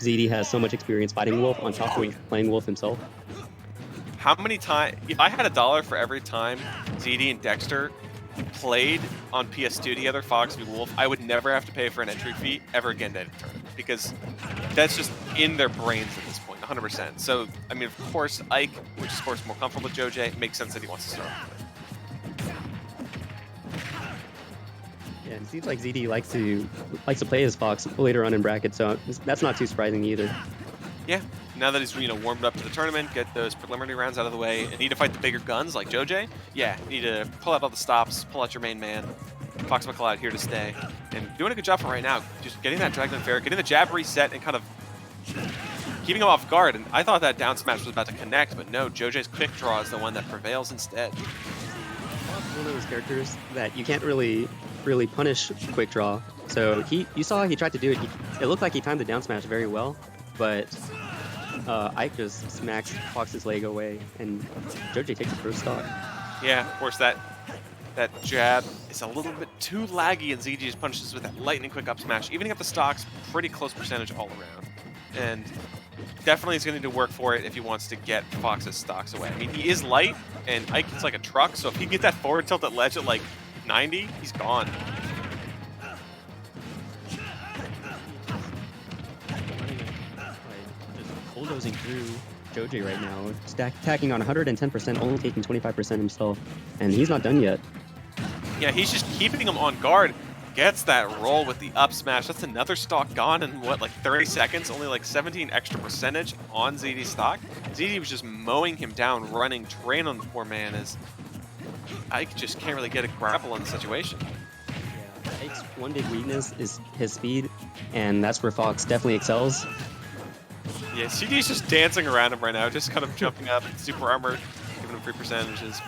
ZD has so much experience fighting Wolf on top of playing Wolf himself. How many times, if I had $1 for every time ZD and Dexter played on PS2 together, Fox v Wolf, I would never have to pay for an entry fee ever again to enter tournament, because that's just in their brains at this point, 100%. So, I mean, of course, Ike, which is of course more comfortable with Joj, makes sense that he wants to start with. Yeah, it seems like ZD likes to play his Fox later on in brackets, so that's not too surprising either. Yeah, now that he's warmed up to the tournament, get those preliminary rounds out of the way, and need to fight the bigger guns like Joj, yeah, need to pull out all the stops, pull out your main man. Fox McCloud here to stay, and doing a good job for right now, just getting that Dragon Fair, getting the jab reset, and kind of keeping him off guard. And I thought that down smash was about to connect, but no, Joj's quick draw is the one that prevails instead. One of those characters that you can't really punish quick draw. So you saw he tried to do it. It looked like he timed the down smash very well, but Ike just smacks Fox's leg away, and Joj takes the first stock. Yeah, of course that jab is a little bit too laggy, and ZD just punishes with that lightning quick up smash, evening up the stocks, pretty close percentage all around. And definitely is going to need to work for it if he wants to get Fox's stocks away. I mean, he is light, and Ike is like a truck, so if he can get that forward tilt at ledge at like 90, he's gone. Just bulldozing through Joj right now, attacking on 110%, only taking 25% himself, and he's not done yet. Yeah, he's just keeping him on guard. Gets that roll with the up smash. That's another stock gone in, what, like 30 seconds? Only like 17 extra percentage on ZD's stock. ZD was just mowing him down, running train on the poor man, as Ike just can't really get a grapple on the situation. Yeah, Ike's one big weakness is his speed, and that's where Fox definitely excels. Yeah, CD's just dancing around him right now, just kind of jumping up, super armor, giving him free percentages.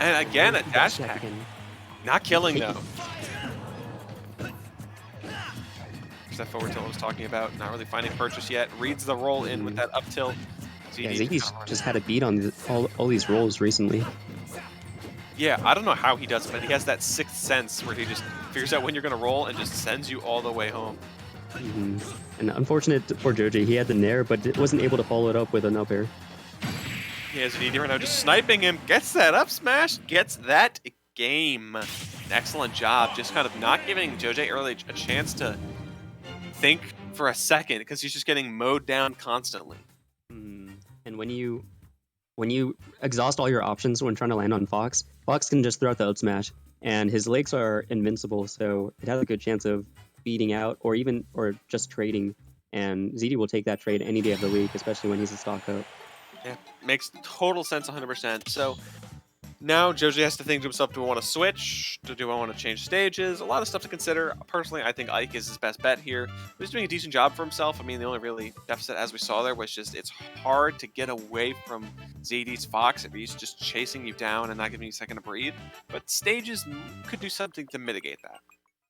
And again, a dash attack. Not killing, though. There's that forward tilt I was talking about. Not really finding purchase yet. Reads the roll in with that up tilt. Yeah, ZD's just had a beat on all these rolls recently. Yeah, I don't know how he does it, but he has that sixth sense where he just figures out when you're going to roll and just sends you all the way home. And unfortunate for Joj, he had the nair, but wasn't able to follow it up with an up air. Yeah, ZD right now just sniping him, gets that up smash, gets that game. Excellent job, just kind of not giving Joj early a chance to think for a second, because he's just getting mowed down constantly. And when you exhaust all your options when trying to land on Fox, Fox can just throw out the up smash, and his legs are invincible, so it has a good chance of beating out or just trading. And ZD will take that trade any day of the week, especially when he's a stock up. Yeah, makes total sense 100%. So now Joj has to think to himself, do I want to switch? Do I want to change stages? A lot of stuff to consider. Personally, I think Ike is his best bet here. He's doing a decent job for himself. I mean, the only really deficit, as we saw there, was just it's hard to get away from ZD's Fox if he's just chasing you down and not giving you a second to breathe. But stages could do something to mitigate that.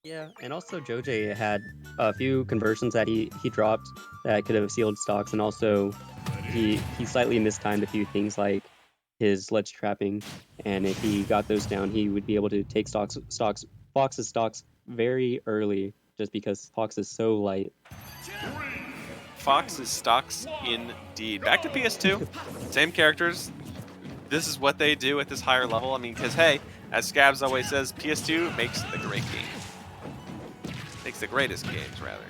Yeah, and also Joj had a few conversions that he dropped that could have sealed stocks, and also he slightly mistimed a few things like his ledge trapping, and if he got those down, he would be able to take Fox's stocks very early, just because Fox is so light. Fox's stocks indeed. Back to PS2, same characters. This is what they do at this higher level. I mean, because hey, as Scabs always says, PS2 makes the great game. Makes the greatest games, rather.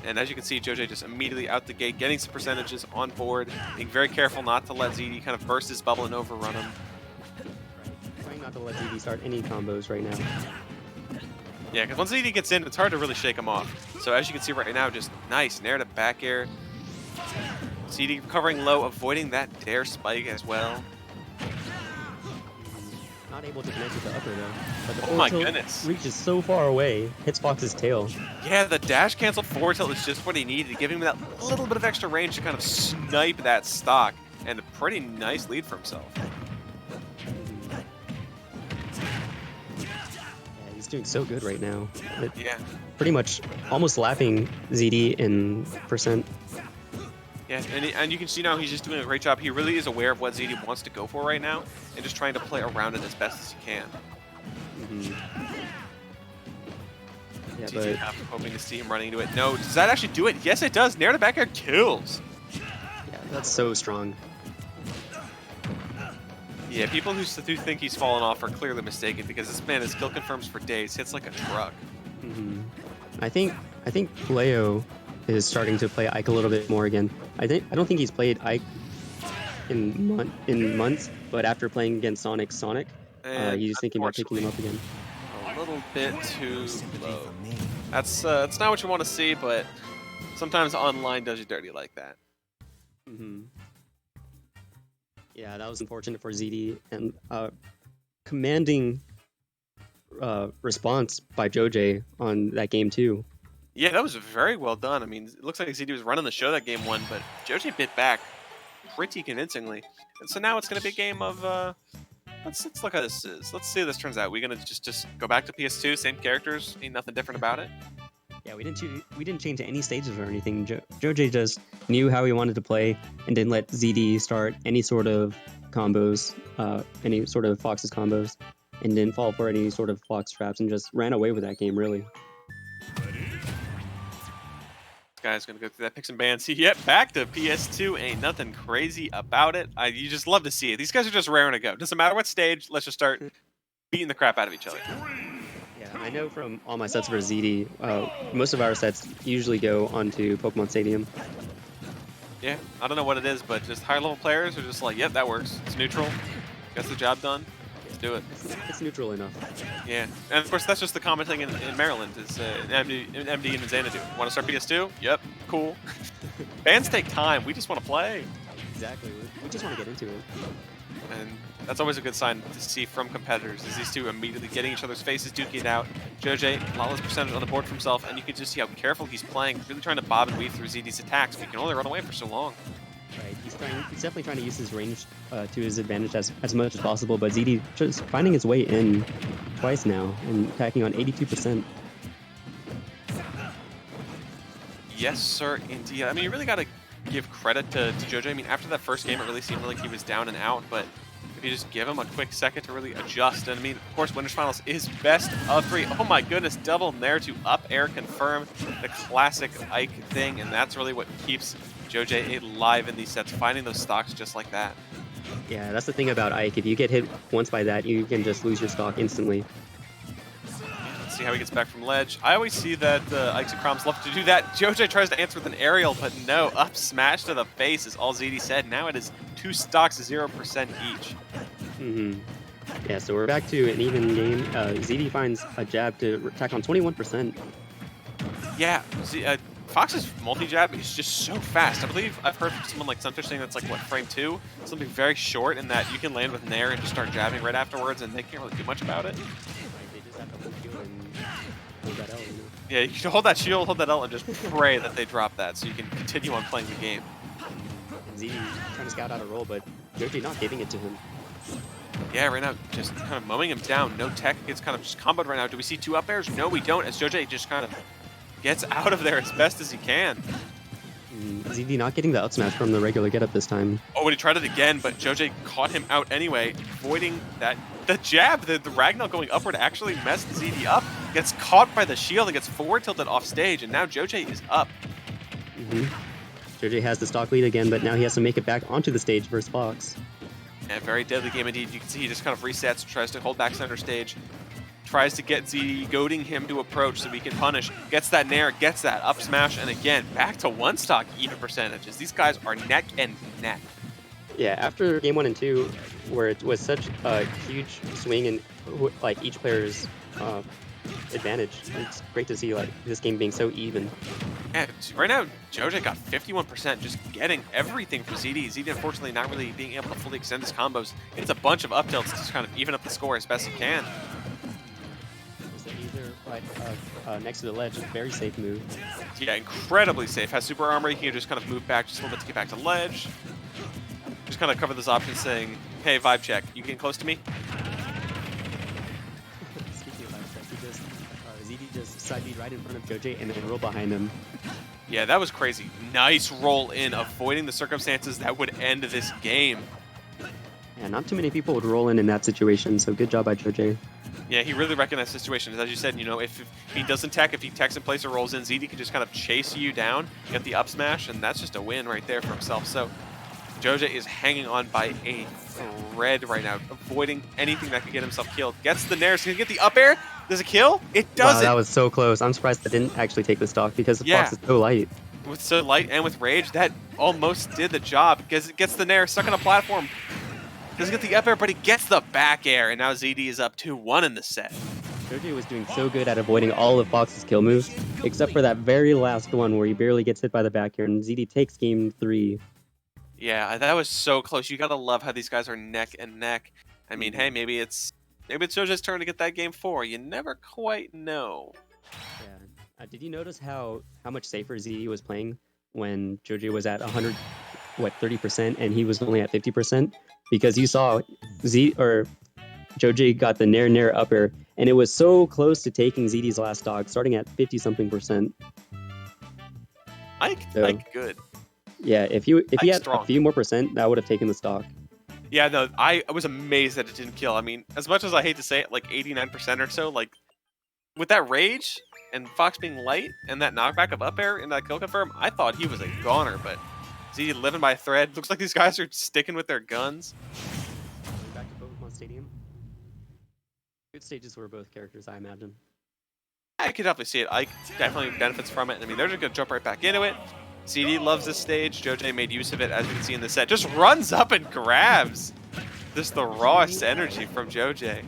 And as you can see, Joj just immediately out the gate, getting some percentages on board, being very careful not to let ZD kind of burst his bubble and overrun him. Trying not to let ZD start any combos right now. Yeah, because once ZD gets in, it's hard to really shake him off. So as you can see right now, just nice nair to back air. ZD recovering low, avoiding that dare spike as well. Not able to connect with the upper though. But the oh my goodness. Reaches so far away, hits Fox's tail. Yeah, the dash cancel forward tilt is just what he needed, giving him that little bit of extra range to kind of snipe that stock, and a pretty nice lead for himself. Yeah, he's doing so good right now. Yeah. Pretty much almost lapping ZD in percent. Yeah, and you can see now he's just doing a great job. He really is aware of what ZD wants to go for right now, and just trying to play around it as best as he can. Yeah, TT half hoping to see him running into it. No, does that actually do it? Yes, it does. Nair to back air kills. yeah, that's so strong. Yeah, people who think he's fallen off are clearly mistaken because this man is kill confirms for days, hits like a truck. I think Leo is starting to play Ike a little bit more again. I don't think he's played Ike in months, but after playing against Sonic, he's thinking about picking him up again. A little bit too low. That's not what you want to see, but sometimes online does you dirty like that. Yeah, that was unfortunate for ZD, and commanding response by Joj on that game too. Yeah, that was very well done. I mean, it looks like ZD was running the show that game 1, but Joj bit back pretty convincingly. And so now it's going to be a game of, let's look how this is. Let's see how this turns out. We're going to just go back to PS2, same characters, ain't nothing different about it. Yeah, we didn't change any stages or anything. Joj just knew how he wanted to play and didn't let ZD start any sort of combos, any sort of Fox's combos, and didn't fall for any sort of Fox traps and just ran away with that game, really. Guy's gonna go through that picks and bans. Yep, back to PS2. Ain't nothing crazy about it. You just love to see it. These guys are just raring to go. Doesn't matter what stage. Let's just start beating the crap out of each other. Yeah, I know from all my sets for ZD, most of our sets usually go onto Pokemon Stadium. Yeah, I don't know what it is, but just higher level players are just like, yep, that works. It's neutral. Gets the job done. Let's do it. It's neutral enough. Yeah, and of course that's just the common thing in Maryland is MD and Xanadu. Want to start PS2? Yep, cool. Bans take time. We just want to play. Exactly. We just want to get into it. And that's always a good sign to see from competitors, is these two immediately getting each other's faces, duking it out. Joj, lawless percentage on the board for himself, and you can just see how careful he's playing, really trying to bob and weave through ZD's attacks, but he can only run away for so long. Right, he's definitely trying to use his range to his advantage as much as possible, but ZD just finding his way in twice now and attacking on 82%. Yes, sir, indeed. I mean, you really got to give credit to Joj. I mean, after that first game, it really seemed like he was down and out, but if you just give him a quick second to really adjust, and I mean, of course, Winners Finals is best of 3. Oh my goodness, double Nair to up air confirm, the classic Ike thing, and that's really what keeps Joj alive in these sets, finding those stocks just like that. Yeah, that's the thing about Ike. If you get hit once by that, you can just lose your stock instantly. Let's see how he gets back from ledge. I always see that Ikes and Croms love to do that. Joj tries to answer with an aerial, but no, up smash to the face is all ZD said. Now it is 2 stocks, 0% each. Yeah, so we're back to an even game. ZD finds a jab to attack on 21%. Yeah, Fox's multi-jab is just so fast. I believe I've heard from someone like Sunfish saying that's like, what, frame 2? Something very short in that you can land with Nair and just start jabbing right afterwards, and they can't really do much about it. They just have to hold shield and hold that L, you know? Yeah, you can hold that shield, hold that L, and just pray that they drop that so you can continue on playing the game. And ZD trying to scout out a roll, but Joj not giving it to him. Yeah, right now, just kind of mowing him down. No tech, gets kind of just comboed right now. Do we see 2 up airs? No, we don't, as Joj just kind of gets out of there as best as he can. ZD not getting the up smash from the regular get up this time. Oh, and he tried it again, but Joj caught him out anyway, avoiding that. The jab, the Ragnar going upward actually messed ZD up, gets caught by the shield and gets forward tilted off stage, and now Joj is up. Joj has the stock lead again, but now he has to make it back onto the stage versus Fox. And very deadly game indeed. You can see he just kind of resets, tries to hold back center stage. Tries to get ZD, goading him to approach so he can punish. Gets that Nair, gets that up smash, and again, back to 1 stock even percentages. These guys are neck and neck. Yeah, after game 1 and 2, where it was such a huge swing in like each player's advantage, it's great to see like this game being so even. Yeah, right now, Joj got 51%, just getting everything for ZD. ZD, unfortunately, not really being able to fully extend his combos. It's a bunch of up tilts to kind of even up the score as best he can. Right, next to the ledge, very safe move. Yeah, incredibly safe. Has super armor, he can just kind of move back just a little bit to get back to ledge. Just kind of cover those options saying, hey, vibe check, you getting close to me? Speaking of vibe check, ZD just side beat right in front of Joj and then roll behind him. Yeah, that was crazy. Nice roll in, avoiding the circumstances that would end this game. Yeah, not too many people would roll in that situation, so good job by Joj. Yeah, he really recognized the situation. As you said, you know, if he doesn't tech, if he techs in place or rolls in, ZD can just kind of chase you down, get the up smash, and that's just a win right there for himself. So Joja is hanging on by a thread right now, avoiding anything that could get himself killed. Gets the nair, so he can get the up air. Does it kill? It doesn't. Wow, that was so close. I'm surprised that didn't actually take the stock because the Yeah. Fox is so light. With so light and with rage, that almost did the job because it gets the nair stuck on a platform. Doesn't get the up air, but he gets the back air, and now ZD is up 2-1 in the set. Joja was doing so good at avoiding all of Fox's kill moves, except for that very last one where he barely gets hit by the back air, and ZD takes game 3. Yeah, that was so close. You gotta love how these guys are neck and neck. I mean, hey, maybe it's Joja's turn to get that game 4. You never quite know. Yeah. Did you notice how much safer ZD was playing when Joja was at 30%, and he was only at 50%? Because you saw Joja got the nair upper, and it was so close to taking ZD's last stock, starting at 50-something%. Ike good. Yeah, if he had strong. a few more percent, that would have taken the stock. Yeah, no, I was amazed that it didn't kill. I mean, as much as I hate to say it, like 89% or so, like with that rage and Fox being light and that knockback of up air and that kill confirm, I thought he was a goner, but ZD living by a thread. Looks like these guys are sticking with their guns. Back to Pokemon Stadium. Good stages for both characters, I imagine. I could definitely see it. Ike definitely benefits from it. I mean, they're just going to jump right back into it. CD loves this stage. Joja made use of it, as you can see in the set. Just runs up and grabs. Just the rawest energy from Joja.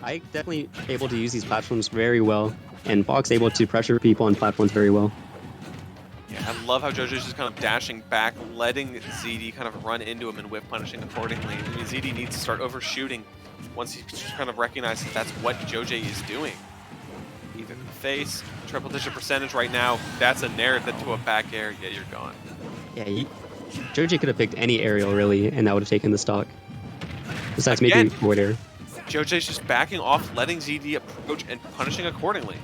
Ike definitely able to use these platforms very well, and Fox able to pressure people on platforms very well. Yeah, I love how Joja's just kind of dashing back, letting ZD kind of run into him and whip punishing accordingly. I mean, ZD needs to start overshooting once he just kind of recognizes that that's what Joja is doing. Either in the face, triple-digit percentage right now. That's a nair to a back air. Yeah, you're gone. Yeah, Joja could have picked any aerial, really, and that would have taken the stock. Besides Again, maybe forward air. Joja's just backing off, letting ZD approach and punishing accordingly.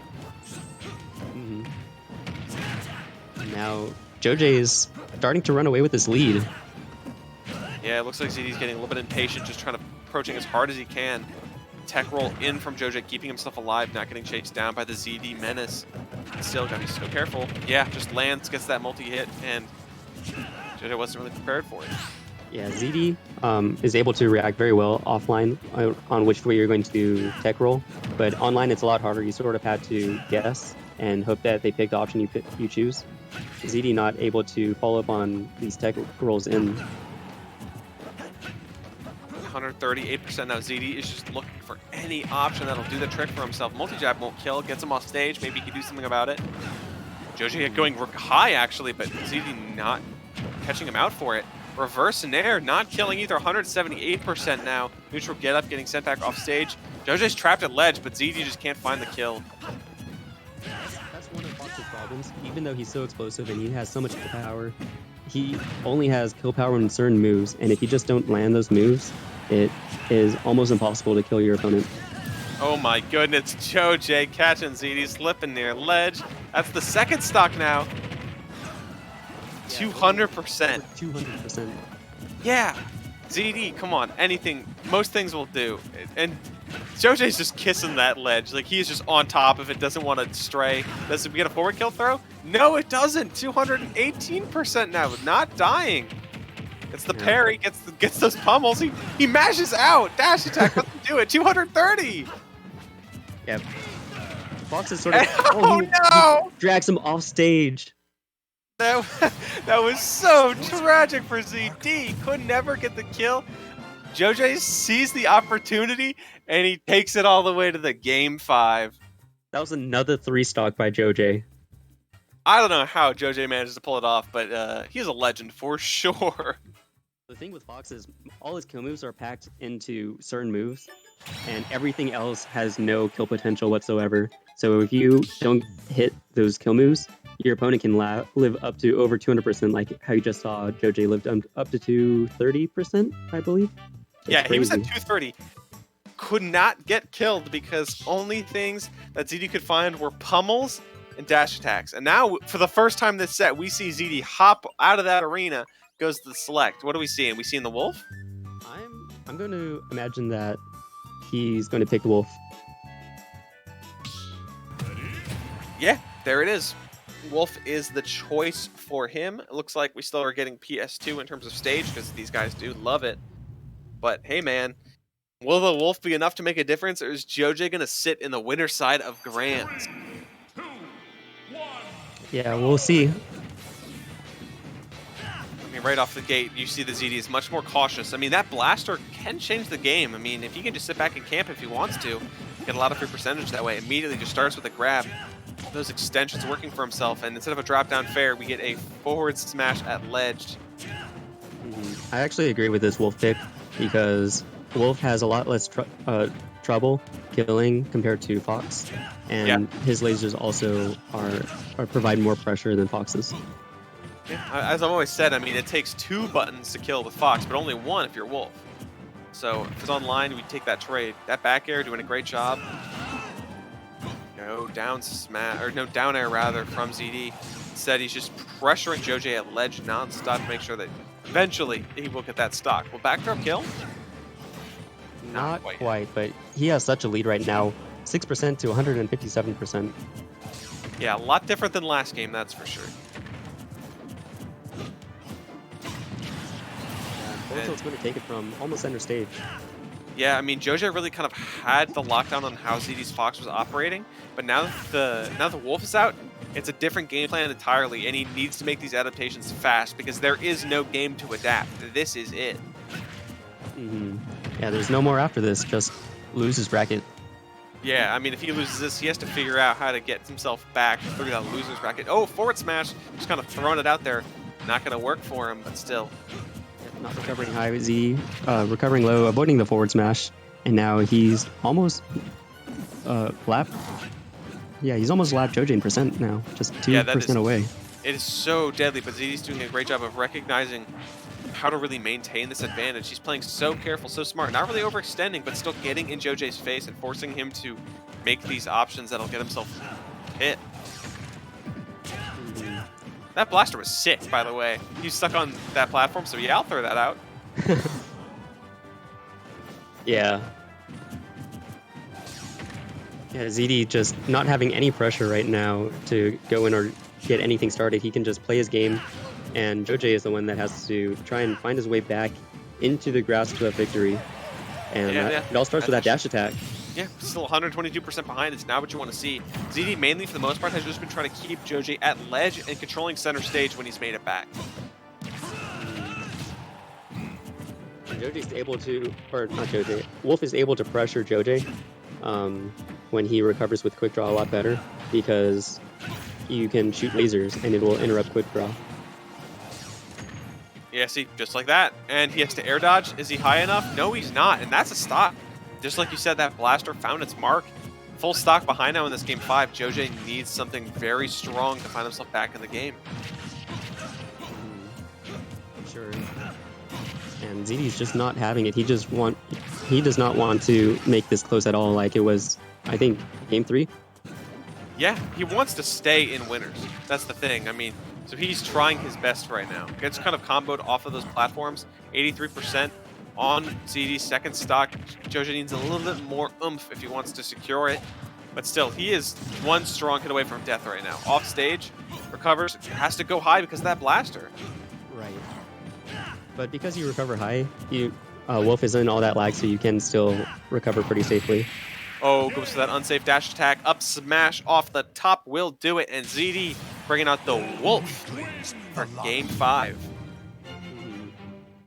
Now, Joja is starting to run away with this lead. Yeah, it looks like ZD's getting a little bit impatient, just trying to approaching as hard as he can. Tech roll in from Joja, keeping himself alive, not getting chased down by the ZD menace. Still gotta be so careful. Yeah, just lands, gets that multi-hit, and Joja wasn't really prepared for it. Yeah, ZD is able to react very well offline on which way you're going to tech roll, but online it's a lot harder. You sort of had to guess and hope that they pick the option you choose. ZD not able to follow up on these tech rolls in. 138% now. ZD is just looking for any option that'll do the trick for himself. Multi-jab won't kill, gets him off stage, maybe he can do something about it. Joja going high actually, but ZD not catching him out for it. Reverse nair, not killing either. 178% now. Neutral get up, getting sent back off stage. Joja's trapped at ledge, but ZD just can't find the kill. That's one of Fox's problems. Even though he's so explosive and he has so much kill power, he only has kill power in certain moves, and if you just don't land those moves, it is almost impossible to kill your opponent. Oh my goodness, Joja catching ZD slipping near ledge. That's the second stock now. 200%. 200%. Yeah. ZD, come on. Anything, most things will do. And Joja's just kissing that ledge. Like, he's just on top of it, doesn't want to stray. Does it get a forward kill throw? No, it doesn't. 218% now, not dying. Gets the parry, gets those pummels. He mashes out. Dash attack doesn't do it. 230. Yeah. Fox is sort of. No! He drags him off stage. That was so tragic for ZD. Could never get the kill. Joja sees the opportunity and he takes it all the way to the game 5. That was another 3 stock by Joja. I don't know how Joja managed to pull it off, but he's a legend for sure. The thing with Fox is all his kill moves are packed into certain moves, and everything else has no kill potential whatsoever. So if you don't hit those kill moves, your opponent can live up to over 200%, like how you just saw Joja lived up to 230%, I believe. Yeah, he was at 230. Could not get killed because only things that ZD could find were pummels and dash attacks. And now, for the first time this set, we see ZD hop out of that arena, goes to the select. What are we seeing? We seeing the wolf? I'm going to imagine that he's going to pick Wolf. Yeah, there it is. Wolf is the choice for him. It looks like we still are getting PS2 in terms of stage because these guys do love it. But hey, man, will the Wolf be enough to make a difference, or is Joj going to sit in the winner's side of Grands? Yeah, we'll see. I mean, right off the gate, you see the ZD is much more cautious. I mean, that blaster can change the game. I mean, if he can just sit back and camp if he wants to, get a lot of free percentage that way. Immediately just starts with a grab. Those extensions working for himself, and instead of a drop down fair, we get a forward smash at ledge. I actually agree with this Wolf pick because Wolf has a lot less trouble killing compared to Fox, and his lasers also are provide more pressure than Fox's. Yeah, as I've always said, I mean, it takes 2 buttons to kill with Fox, but only 1 if you're Wolf. So if it's online, we take that trade. That back air doing a great job. No down smash, or no down air rather from ZD. Instead, he's just pressuring Joj at ledge nonstop to make sure that eventually he will get that stock. Will backdrop kill? Not quite, but he has such a lead right now, 6% to 157%. Yeah, a lot different than last game, that's for sure. Boto's going to take it from almost center stage. Yeah, I mean, Joj really kind of had the lockdown on how ZD's Fox was operating, but now that the Wolf is out, it's a different game plan entirely, and he needs to make these adaptations fast because there is no game to adapt. This is it. Yeah, there's no more after this, just lose his bracket. Yeah, I mean, if he loses this, he has to figure out how to get himself back through that loser's bracket. Oh, forward smash, just kind of throwing it out there. Not going to work for him, but still. Not recovering high, Z, recovering low, avoiding the forward smash, and now he's almost lapped. Yeah, he's almost lapped Joj in percent now, just 2% away. It is so deadly, but ZD's doing a great job of recognizing how to really maintain this advantage. He's playing so careful, so smart, not really overextending, but still getting in Joj's face and forcing him to make these options that'll get himself hit. That blaster was sick, by the way. He's stuck on that platform, so yeah, I'll throw that out. Yeah. Yeah, ZD just not having any pressure right now to go in or get anything started. He can just play his game, and Joj is the one that has to try and find his way back into the grasp to a victory. And it all starts with that dash attack. Yeah, still 122% behind. It's not what you want to see. ZD mainly, for the most part, has just been trying to keep Joj at ledge and controlling center stage when he's made it back. Joj's able to, or not Joj, Wolf is able to pressure Joj when he recovers with quick draw a lot better because you can shoot lasers and it will interrupt quick draw. Yeah, see, just like that. And he has to air dodge. Is he high enough? No, he's not, and that's a stop. Just like you said, that blaster found its mark. Full stock behind now in this game 5. Joj needs something very strong to find himself back in the game. Sure. And ZD's just not having it. He does not want to make this close at all like it was, I think, game 3. Yeah, he wants to stay in winners. That's the thing. I mean, so he's trying his best right now. Gets kind of comboed off of those platforms. 83%. On ZD's second stock. Joj needs a little bit more oomph if he wants to secure it. But still, he is one strong hit away from death right now. Off stage, recovers, has to go high because of that blaster. Right. But because you recover high, Wolf isn't all that lag, so you can still recover pretty safely. Oh, goes for that unsafe dash attack. Up smash off the top will do it. And ZD bringing out the Wolf for game 5.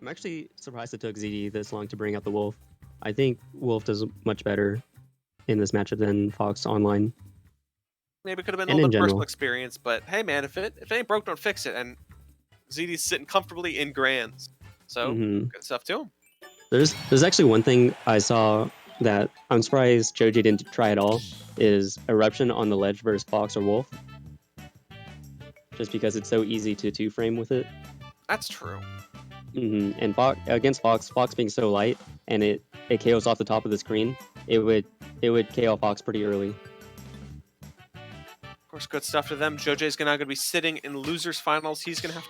I'm actually surprised it took ZD this long to bring out the Wolf. I think Wolf does much better in this matchup than Fox online. Maybe it could have been a little bit personal experience, but hey man, if it ain't broke, don't fix it. And ZD's sitting comfortably in Grands. So good stuff to him. There's actually one thing I saw that I'm surprised Joj didn't try at all is Eruption on the ledge versus Fox or Wolf. Just because it's so easy to 2-frame with it. That's true. And against Fox being so light and it KOs off the top of the screen, it would KO Fox pretty early. Of course, good stuff to them. Joj is now going to be sitting in losers finals. He's going to have